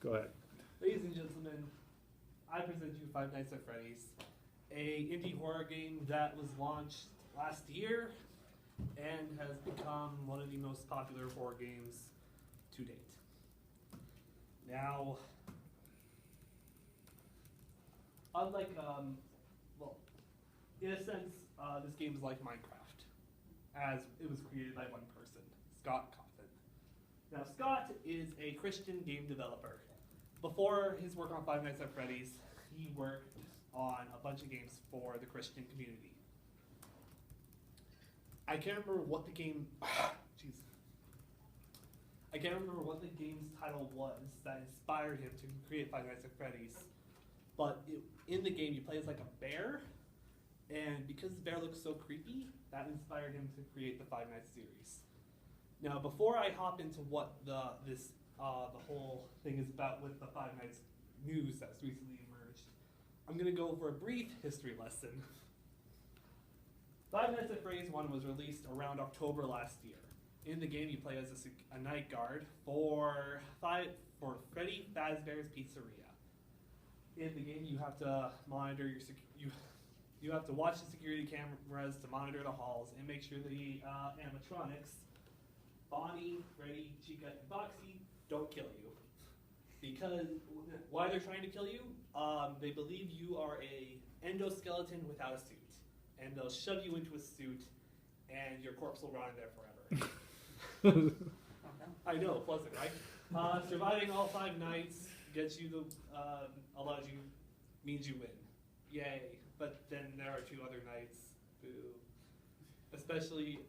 Go ahead. Ladies and gentlemen, I present you Five Nights at Freddy's, a indie horror game that was launched last year and has become one of the most popular horror games to date. Now, unlike, well, in a sense, this game is like Minecraft, as it was created by one person, Scott Cawthon. Now, Scott is a Christian game developer. Before his work on Five Nights at Freddy's, he worked on a bunch of games for the Christian community. I can't remember what the game, jeez. I can't remember what the game's title was that inspired him to create Five Nights at Freddy's, but in the game you play as like a bear, and because the bear looks so creepy, that inspired him to create the Five Nights series. Now, before I hop into what the whole thing is about with the Five Nights news that's recently emerged, I'm going to go over a brief history lesson. Five Nights at Freddy's 1 was released around October last year. In the game, you play as a night guard for Freddy Fazbear's Pizzeria. In the game, you have to monitor you have to watch the security cameras to monitor the halls and make sure the animatronics, Bonnie, Freddy, Chica, and Foxy, don't kill you. Because why they're trying to kill you? They believe you are a endoskeleton without a suit, and they'll shove you into a suit, and your corpse will rot in there forever. I know, pleasant, right? Surviving all 5 nights gets you means you win. Yay. But then there are 2 other nights. Boo. Especially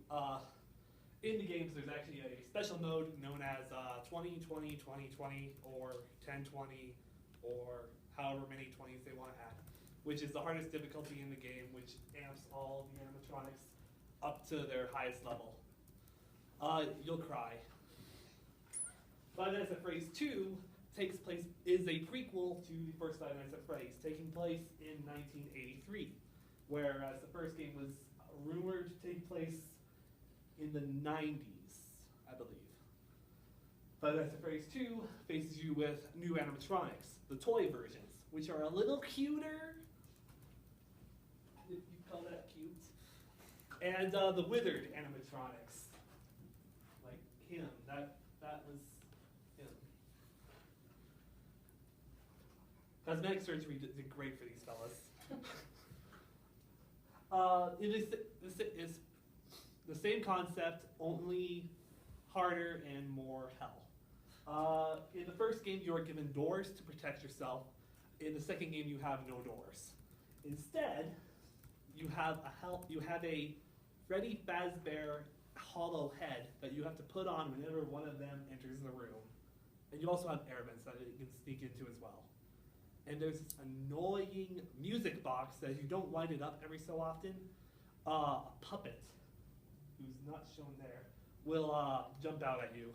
in the games, there's actually a special mode known as 20, 20, 20, 20, or 10, 20, or however many 20s they want to add, which is the hardest difficulty in the game, which amps all the animatronics up to their highest level. You'll cry. Five Nights at Freddy's 2 is a prequel to the first Five Nights at Freddy's, taking place in 1983, whereas the first game was rumored to take place in the 90s, I believe. Five Nights at Freddy's 2 faces you with new animatronics, the toy versions, which are a little cuter, if you call that cute, and the withered animatronics, like him, that was him. Cosmetic surgery did great for these fellas. It is the same concept, only harder and more hell. In the first game, you are given doors to protect yourself. In the second game, you have no doors. Instead, you have a Freddy Fazbear hollow head that you have to put on whenever one of them enters the room. And you also have air vents that it can sneak into as well. And there's this annoying music box that if you don't light it up every so often, a puppet, who's not shown there, will jump out at you.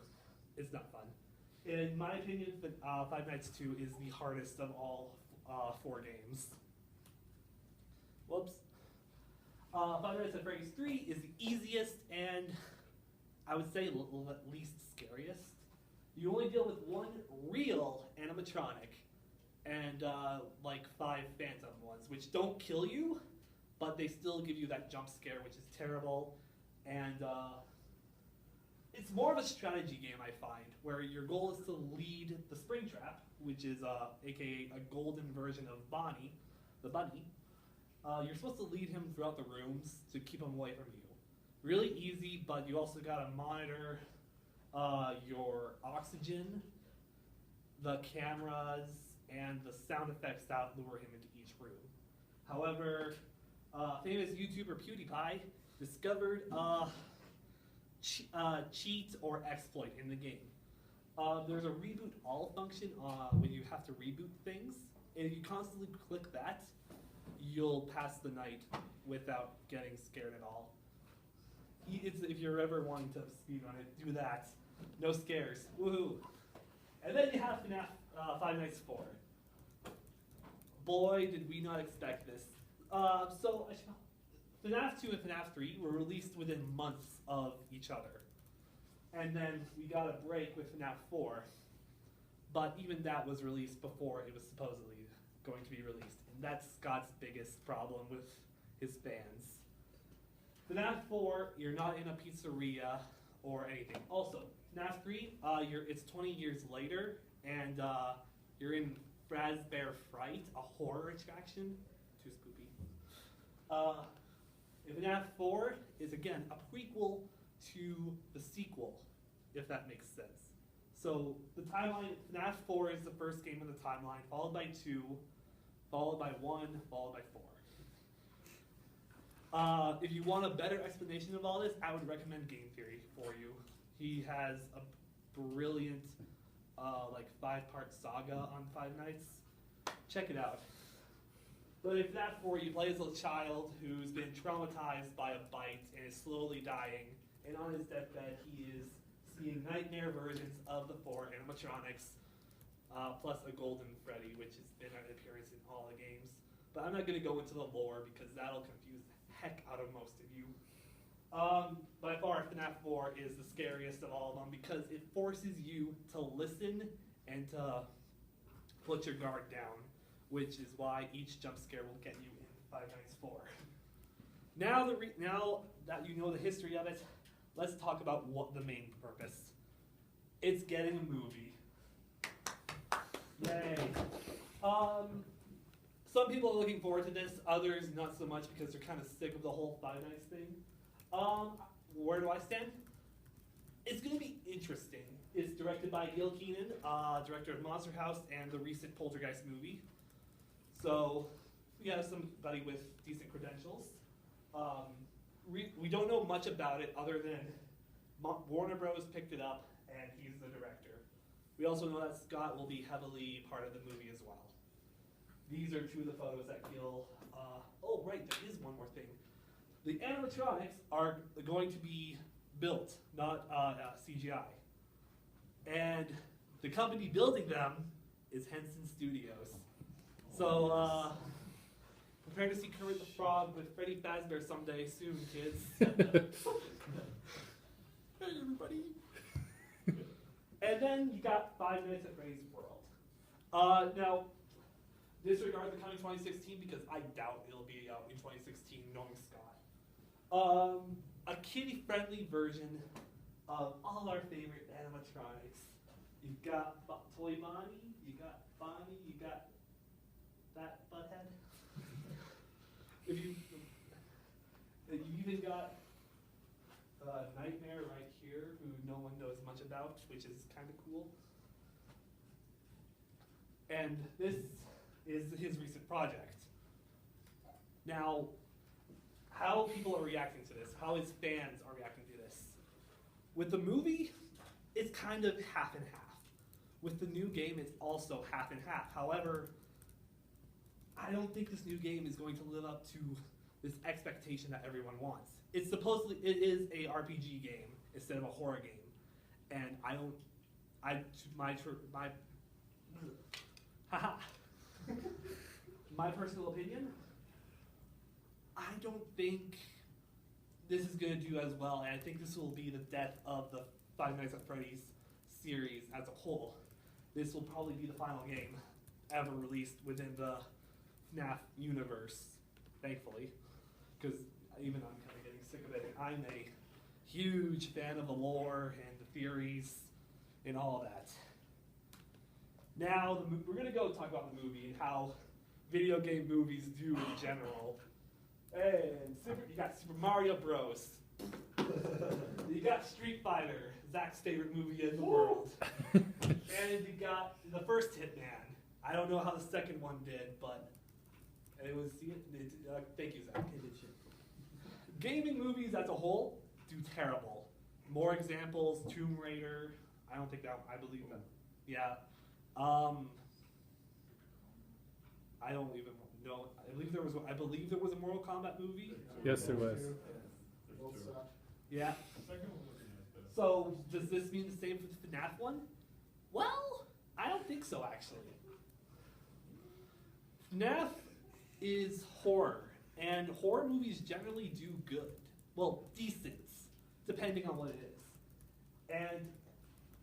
It's not fun. In my opinion, Five Nights 2 is the hardest of all 4 games. Whoops. Five Nights at Freddy's 3 is the easiest and, I would say, least scariest. You only deal with 1 real animatronic and like 5 phantom ones, which don't kill you, but they still give you that jump scare, which is terrible. And it's more of a strategy game, I find, where your goal is to lead the Springtrap, which is aka a golden version of Bonnie, the bunny. You're supposed to lead him throughout the rooms to keep him away from you. Really easy, but you also gotta monitor your oxygen, the cameras, and the sound effects that lure him into each room. However, famous YouTuber PewDiePie discovered cheat or exploit in the game. There's a reboot all function when you have to reboot things, and if you constantly click that, you'll pass the night without getting scared at all. If you're ever wanting to speedrun it, do that. No scares. Woohoo! And then you have FNAF Five Nights 4. Boy, did we not expect this. So FNAF 2 and FNAF 3 were released within months of each other. And then we got a break with FNAF 4. but even that was released before it was supposedly going to be released. And that's Scott's biggest problem with his fans. FNAF 4, you're not in a pizzeria or anything. Also, FNAF 3, it's 20 years later, and you're in Fazbear Fright, a horror attraction. Too spoopy. FNAF 4 is, again, a prequel to the sequel, if that makes sense. So the timeline, FNAF 4 is the first game in the timeline, followed by 2, followed by 1, followed by 4. If you want a better explanation of all this, I would recommend Game Theory for you. He has a brilliant, like 5-part saga on Five Nights. Check it out. But if that for you, play as a child who's been traumatized by a bite and is slowly dying, and on his deathbed he is seeing nightmare versions of the 4 animatronics, plus a Golden Freddy, which has been an appearance in all the games. But I'm not going to go into the lore because that'll confuse the heck out of most of you. By far, FNAF 4 is the scariest of all of them because it forces you to listen and to put your guard down, which is why each jump scare will get you in Five Nights 4. Now that you know the history of it, let's talk about what the main purpose. It's getting a movie. Yay. Some people are looking forward to this, others not so much because they're kind of sick of the whole Five Nights thing. Where do I stand? It's going to be interesting. It's directed by Gil Keenan, director of Monster House and the recent Poltergeist movie. So we have somebody with decent credentials. We don't know much about it other than Warner Bros. Picked it up and he's the director. We also know that Scott will be heavily part of the movie as well. These are two of the photos that Gil, oh right, there is one more thing. The animatronics are going to be built, not CGI. And the company building them is Henson Studios. So prepare to see Kermit the Frog with Freddy Fazbear someday soon, kids. Hey everybody. And then you got 5 Nights at Freddy's World. Now, disregard the coming 2016 because I doubt it'll be out in 2016 knowing Scott. A kiddie-friendly version of all our favorite animatronics. You've got Toy Bonnie, you got Bonnie, you got that butthead. You've even got Nightmare right here, who no one knows much about, which is kind of cool. And this is his recent project. Now, how people are reacting to this, how his fans are reacting to this. With the movie, it's kind of half and half. With the new game, it's also half and half. However, I don't think this new game is going to live up to this expectation that everyone wants. It is a RPG game instead of a horror game. And my personal opinion, I don't think this is going to do as well, and I think this will be the death of the Five Nights at Freddy's series as a whole. This will probably be the final game ever released within the FNAF universe, thankfully, because even I'm kind of getting sick of it. I'm a huge fan of the lore and the theories and all that. Now, we're going to go talk about the movie and how video game movies do in general. And you got Super Mario Bros. You got Street Fighter, Zach's favorite movie in the world. And you got the first Hitman. I don't know how the second one did, but it was, thank you, Zach. It did shit. Gaming movies as a whole do terrible. More examples, Tomb Raider. I don't think that, I believe that. Yeah. I don't even know. I believe there was a Mortal Kombat movie. Yes, there was. Yeah. So does this mean the same for the FNAF one? Well, I don't think so actually. FNAF is horror, and horror movies generally do good. Well, decent, depending on what it is. And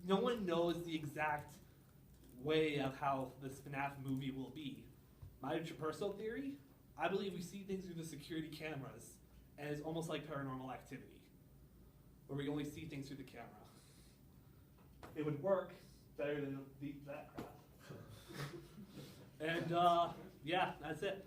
no one knows the exact way of how this FNAF movie will be. My personal theory, I believe we see things through the security cameras, and it's almost like Paranormal Activity, where we only see things through the camera. It would work better than that crap. And yeah, that's it.